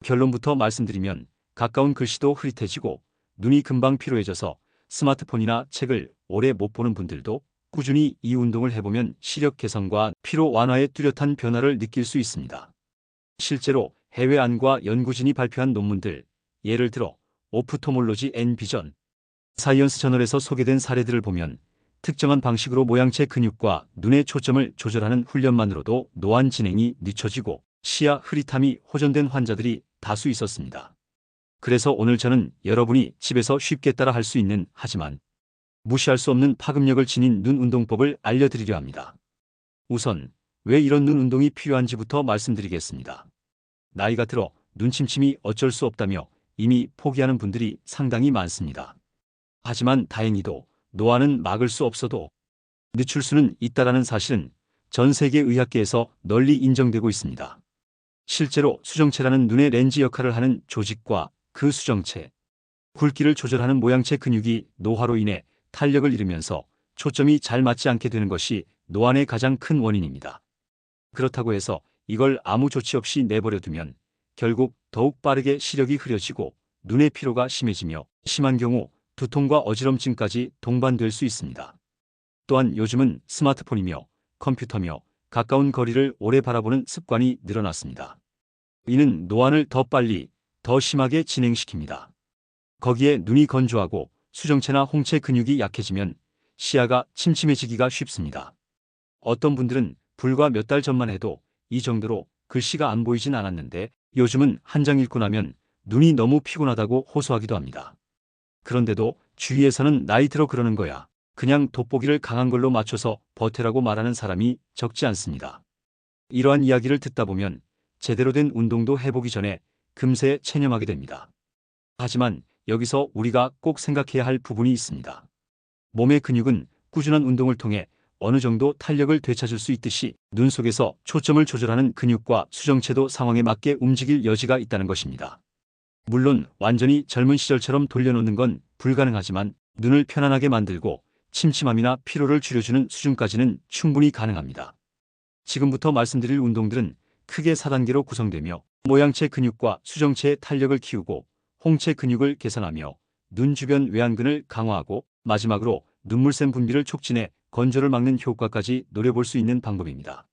결론부터 말씀드리면 가까운 글씨도 흐릿해지고 눈이 금방 피로해져서 스마트폰이나 책을 오래 못 보는 분들도 꾸준히 이 운동을 해보면 시력 개선과 피로 완화에 뚜렷한 변화를 느낄 수 있습니다. 실제로 해외 안과 연구진이 발표한 논문들, 예를 들어 오프토몰로지 앤 비전 사이언스 저널에서 소개된 사례들을 보면 특정한 방식으로 모양체 근육과 눈의 초점을 조절하는 훈련만으로도 노안 진행이 늦춰지고 시야 흐릿함이 호전된 환자들이 다수 있었습니다. 그래서 오늘 저는 여러분이 집에서 쉽게 따라 할 수 있는 하지만 무시할 수 없는 파급력을 지닌 눈 운동법을 알려드리려 합니다. 우선 왜 이런 눈 운동이 필요한지부터 말씀드리겠습니다. 나이가 들어 눈침침이 어쩔 수 없다며 이미 포기하는 분들이 상당히 많습니다. 하지만 다행히도 노안은 막을 수 없어도 늦출 수는 있다라는 사실은 전 세계 의학계에서 널리 인정되고 있습니다. 실제로 수정체라는 눈의 렌즈 역할을 하는 조직과 그 수정체, 굵기를 조절하는 모양체 근육이 노화로 인해 탄력을 잃으면서 초점이 잘 맞지 않게 되는 것이 노안의 가장 큰 원인입니다. 그렇다고 해서 이걸 아무 조치 없이 내버려 두면 결국 더욱 빠르게 시력이 흐려지고 눈의 피로가 심해지며 심한 경우 두통과 어지럼증까지 동반될 수 있습니다. 또한 요즘은 스마트폰이며 컴퓨터며 가까운 거리를 오래 바라보는 습관이 늘어났습니다. 이는 노안을 더 빨리, 더 심하게 진행시킵니다. 거기에 눈이 건조하고 수정체나 홍채 근육이 약해지면 시야가 침침해지기가 쉽습니다. 어떤 분들은 불과 몇 달 전만 해도 이 정도로 글씨가 안 보이진 않았는데 요즘은 한 장 읽고 나면 눈이 너무 피곤하다고 호소하기도 합니다. 그런데도 주위에서는 나이 들어 그러는 거야, 그냥 돋보기를 강한 걸로 맞춰서 버텨라고 말하는 사람이 적지 않습니다. 이러한 이야기를 듣다 보면 제대로 된 운동도 해보기 전에 금세 체념하게 됩니다. 하지만 여기서 우리가 꼭 생각해야 할 부분이 있습니다. 몸의 근육은 꾸준한 운동을 통해 어느 정도 탄력을 되찾을 수 있듯이 눈 속에서 초점을 조절하는 근육과 수정체도 상황에 맞게 움직일 여지가 있다는 것입니다. 물론 완전히 젊은 시절처럼 돌려놓는 건 불가능하지만 눈을 편안하게 만들고 침침함이나 피로를 줄여주는 수준까지는 충분히 가능합니다. 지금부터 말씀드릴 운동들은 크게 4단계로 구성되며 모양체 근육과 수정체의 탄력을 키우고 홍채 근육을 개선하며 눈 주변 외안근을 강화하고 마지막으로 눈물샘 분비를 촉진해 건조를 막는 효과까지 노려볼 수 있는 방법입니다.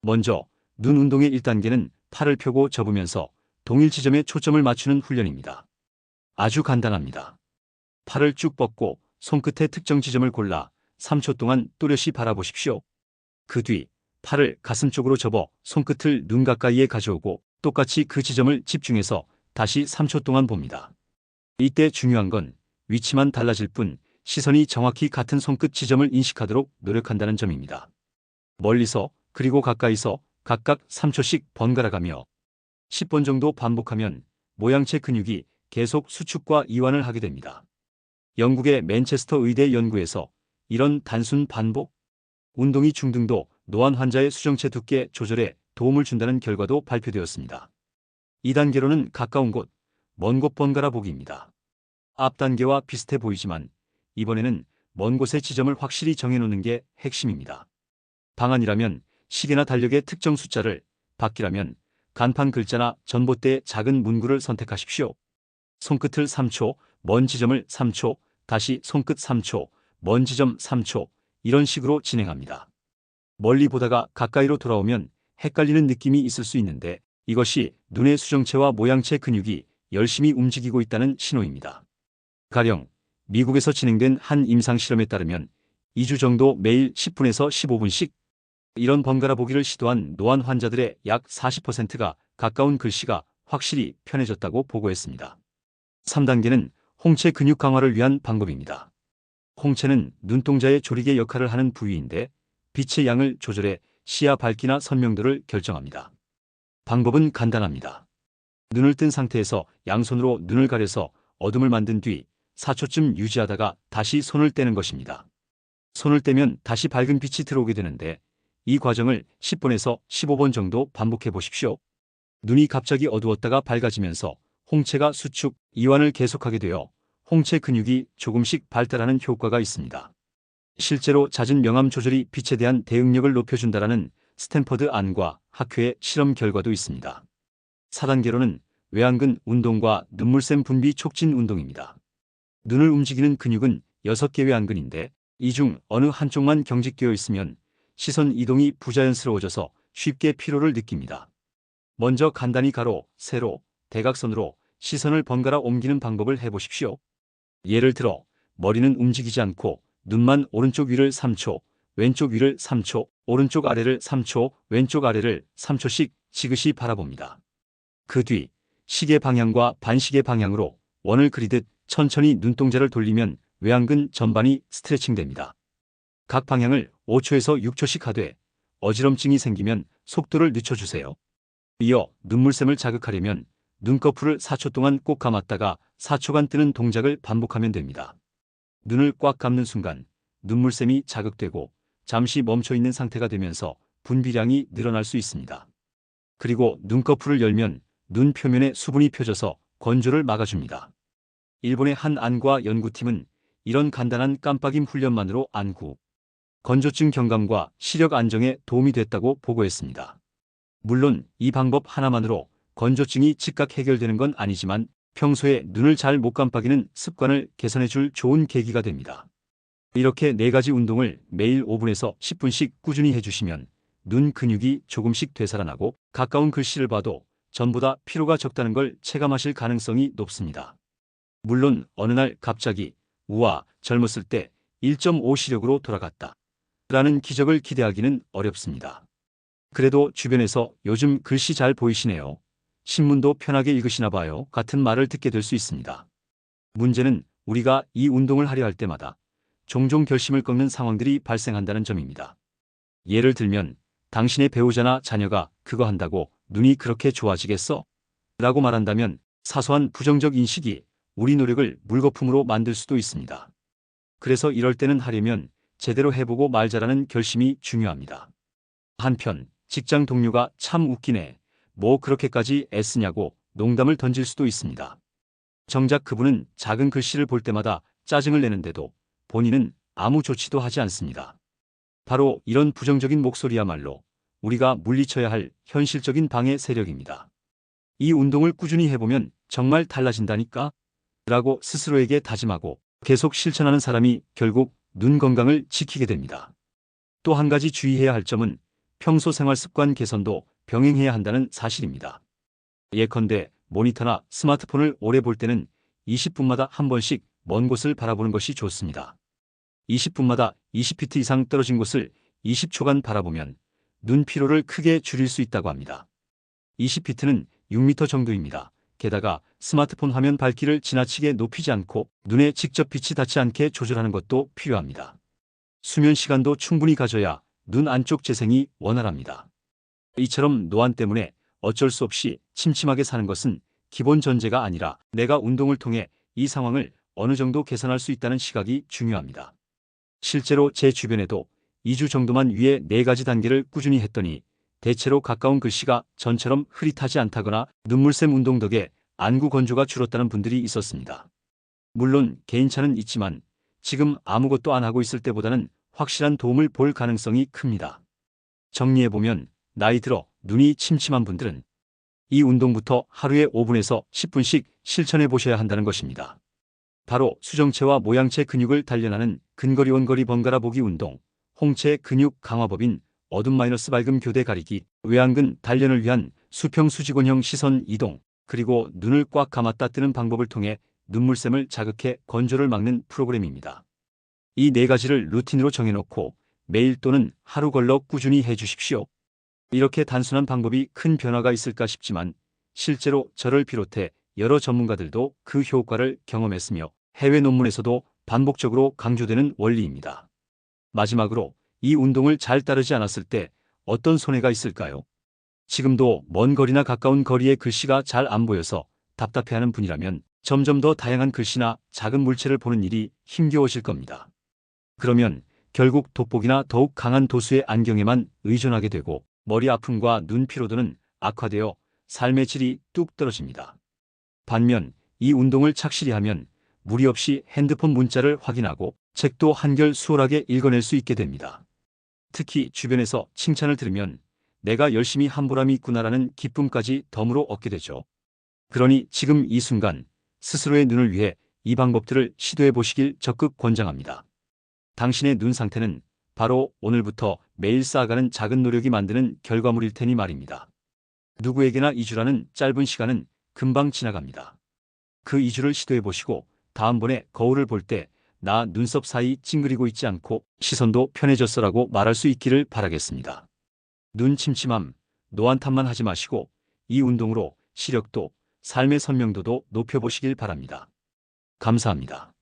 먼저 눈 운동의 1단계는 팔을 펴고 접으면서 동일 지점에 초점을 맞추는 훈련입니다. 아주 간단합니다. 팔을 쭉 뻗고 손끝의 특정 지점을 골라 3초 동안 또렷이 바라보십시오. 그 뒤 팔을 가슴 쪽으로 접어 손끝을 눈 가까이에 가져오고 똑같이 그 지점을 집중해서 다시 3초 동안 봅니다. 이때 중요한 건 위치만 달라질 뿐 시선이 정확히 같은 손끝 지점을 인식하도록 노력한다는 점입니다. 멀리서 그리고 가까이서 각각 3초씩 번갈아가며 10번 정도 반복하면 모양체 근육이 계속 수축과 이완을 하게 됩니다. 영국의 맨체스터 의대 연구에서 이런 단순 반복 운동이 중등도 노안 환자의 수정체 두께 조절에 도움을 준다는 결과도 발표되었습니다. 2단계로는 가까운 곳, 먼 곳 번갈아 보기입니다. 앞 단계와 비슷해 보이지만 이번에는 먼 곳의 지점을 확실히 정해놓는 게 핵심입니다. 방안이라면 시계나 달력의 특정 숫자를, 밖이라면 간판 글자나 전봇대의 작은 문구를 선택하십시오. 손끝을 3초, 먼 지점을 3초, 다시 손끝 3초, 먼 지점 3초, 이런 식으로 진행합니다. 멀리 보다가 가까이로 돌아오면 헷갈리는 느낌이 있을 수 있는데 이것이 눈의 수정체와 모양체 근육이 열심히 움직이고 있다는 신호입니다. 가령 미국에서 진행된 한 임상 실험에 따르면 2주 정도 매일 10분에서 15분씩 이런 번갈아 보기를 시도한 노안 환자들의 약 40%가 가까운 글씨가 확실히 편해졌다고 보고했습니다. 3단계는 홍채 근육 강화를 위한 방법입니다. 홍채는 눈동자의 조리개 역할을 하는 부위인데 빛의 양을 조절해 시야 밝기나 선명도를 결정합니다. 방법은 간단합니다. 눈을 뜬 상태에서 양손으로 눈을 가려서 어둠을 만든 뒤 4초쯤 유지하다가 다시 손을 떼는 것입니다. 손을 떼면 다시 밝은 빛이 들어오게 되는데 이 과정을 10번에서 15번 정도 반복해 보십시오. 눈이 갑자기 어두웠다가 밝아지면서 홍채가 수축, 이완을 계속하게 되어 홍채 근육이 조금씩 발달하는 효과가 있습니다. 실제로 잦은 명암 조절이 빛에 대한 대응력을 높여준다라는 스탠퍼드 안과 학회의 실험 결과도 있습니다. 4단계로는 외안근 운동과 눈물샘 분비 촉진 운동입니다. 눈을 움직이는 근육은 6개 외안근인데 이 중 어느 한쪽만 경직되어 있으면 시선 이동이 부자연스러워져서 쉽게 피로를 느낍니다. 먼저 간단히 가로, 세로, 대각선으로 시선을 번갈아 옮기는 방법을 해보십시오. 예를 들어 머리는 움직이지 않고 눈만 오른쪽 위를 3초, 왼쪽 위를 3초, 오른쪽 아래를 3초, 왼쪽 아래를 3초씩 지그시 바라봅니다. 그 뒤 시계 방향과 반시계 방향으로 원을 그리듯 천천히 눈동자를 돌리면 외안근 전반이 스트레칭됩니다. 각 방향을 5초에서 6초씩 하되 어지럼증이 생기면 속도를 늦춰주세요. 이어 눈물샘을 자극하려면 눈꺼풀을 4초 동안 꼭 감았다가 4초간 뜨는 동작을 반복하면 됩니다. 눈을 꽉 감는 순간 눈물샘이 자극되고 잠시 멈춰있는 상태가 되면서 분비량이 늘어날 수 있습니다. 그리고 눈꺼풀을 열면 눈 표면에 수분이 펴져서 건조를 막아줍니다. 일본의 한 안과 연구팀은 이런 간단한 깜빡임 훈련만으로 안구, 건조증 경감과 시력 안정에 도움이 됐다고 보고했습니다. 물론 이 방법 하나만으로 건조증이 즉각 해결되는 건 아니지만 평소에 눈을 잘 못 깜빡이는 습관을 개선해줄 좋은 계기가 됩니다. 이렇게 4가지 운동을 매일 5분에서 10분씩 꾸준히 해주시면 눈 근육이 조금씩 되살아나고 가까운 글씨를 봐도 전보다 피로가 적다는 걸 체감하실 가능성이 높습니다. 물론 어느 날 갑자기 우와, 젊었을 때 1.5 시력으로 돌아갔다 라는 기적을 기대하기는 어렵습니다. 그래도 주변에서 요즘 글씨 잘 보이시네요. 신문도 편하게 읽으시나 봐요. 같은 말을 듣게 될 수 있습니다. 문제는 우리가 이 운동을 하려 할 때마다 종종 결심을 꺾는 상황들이 발생한다는 점입니다. 예를 들면 당신의 배우자나 자녀가 그거 한다고 눈이 그렇게 좋아지겠어? 라고 말한다면 사소한 부정적 인식이 우리 노력을 물거품으로 만들 수도 있습니다. 그래서 이럴 때는 하려면 제대로 해보고 말자라는 결심이 중요합니다. 한편 직장 동료가 참 웃기네. 뭐 그렇게까지 애쓰냐고 농담을 던질 수도 있습니다. 정작 그분은 작은 글씨를 볼 때마다 짜증을 내는데도 본인은 아무 조치도 하지 않습니다. 바로 이런 부정적인 목소리야말로 우리가 물리쳐야 할 현실적인 방해 세력입니다. 이 운동을 꾸준히 해보면 정말 달라진다니까? 라고 스스로에게 다짐하고 계속 실천하는 사람이 결국 눈 건강을 지키게 됩니다. 또 한 가지 주의해야 할 점은 평소 생활 습관 개선도 병행해야 한다는 사실입니다. 예컨대 모니터나 스마트폰을 오래 볼 때는 20분마다 한 번씩 먼 곳을 바라보는 것이 좋습니다. 20분마다 20피트 이상 떨어진 곳을 20초간 바라보면 눈 피로를 크게 줄일 수 있다고 합니다. 20피트는 6m 정도입니다. 게다가 스마트폰 화면 밝기를 지나치게 높이지 않고 눈에 직접 빛이 닿지 않게 조절하는 것도 필요합니다. 수면 시간도 충분히 가져야 눈 안쪽 재생이 원활합니다. 이처럼 노안 때문에 어쩔 수 없이 침침하게 사는 것은 기본 전제가 아니라 내가 운동을 통해 이 상황을 어느 정도 개선할 수 있다는 시각이 중요합니다. 실제로 제 주변에도 2주 정도만 위에 4가지 단계를 꾸준히 했더니 대체로 가까운 글씨가 전처럼 흐릿하지 않다거나 눈물샘 운동 덕에 안구 건조가 줄었다는 분들이 있었습니다. 물론 개인차는 있지만 지금 아무것도 안 하고 있을 때보다는 확실한 도움을 볼 가능성이 큽니다. 정리해보면 나이 들어 눈이 침침한 분들은 이 운동부터 하루에 5분에서 10분씩 실천해 보셔야 한다는 것입니다. 바로 수정체와 모양체 근육을 단련하는 근거리 원거리 번갈아 보기 운동, 홍채 근육 강화법인 어둠-밝음 교대 가리기, 외안근 단련을 위한 수평 수직원형 시선 이동, 그리고 눈을 꽉 감았다 뜨는 방법을 통해 눈물샘을 자극해 건조를 막는 프로그램입니다. 이 4가지를 루틴으로 정해놓고 매일 또는 하루 걸러 꾸준히 해주십시오. 이렇게 단순한 방법이 큰 변화가 있을까 싶지만 실제로 저를 비롯해 여러 전문가들도 그 효과를 경험했으며 해외 논문에서도 반복적으로 강조되는 원리입니다. 마지막으로 이 운동을 잘 따르지 않았을 때 어떤 손해가 있을까요? 지금도 먼 거리나 가까운 거리의 글씨가 잘 안 보여서 답답해하는 분이라면 점점 더 다양한 글씨나 작은 물체를 보는 일이 힘겨워질 겁니다. 그러면 결국 돋보기나 더욱 강한 도수의 안경에만 의존하게 되고 머리 아픔과 눈 피로도는 악화되어 삶의 질이 뚝 떨어집니다. 반면 이 운동을 착실히 하면 무리 없이 핸드폰 문자를 확인하고 책도 한결 수월하게 읽어낼 수 있게 됩니다. 특히 주변에서 칭찬을 들으면 내가 열심히 한 보람이 있구나라는 기쁨까지 덤으로 얻게 되죠. 그러니 지금 이 순간 스스로의 눈을 위해 이 방법들을 시도해 보시길 적극 권장합니다. 당신의 눈 상태는 바로 오늘부터 매일 쌓아가는 작은 노력이 만드는 결과물일 테니 말입니다. 누구에게나 2주라는 짧은 시간은 금방 지나갑니다. 그 2주를 시도해 보시고 다음번에 거울을 볼 때 나 눈썹 사이 찡그리고 있지 않고 시선도 편해졌어라고 말할 수 있기를 바라겠습니다. 눈 침침함, 노안 탓만 하지 마시고 이 운동으로 시력도 삶의 선명도도 높여보시길 바랍니다. 감사합니다.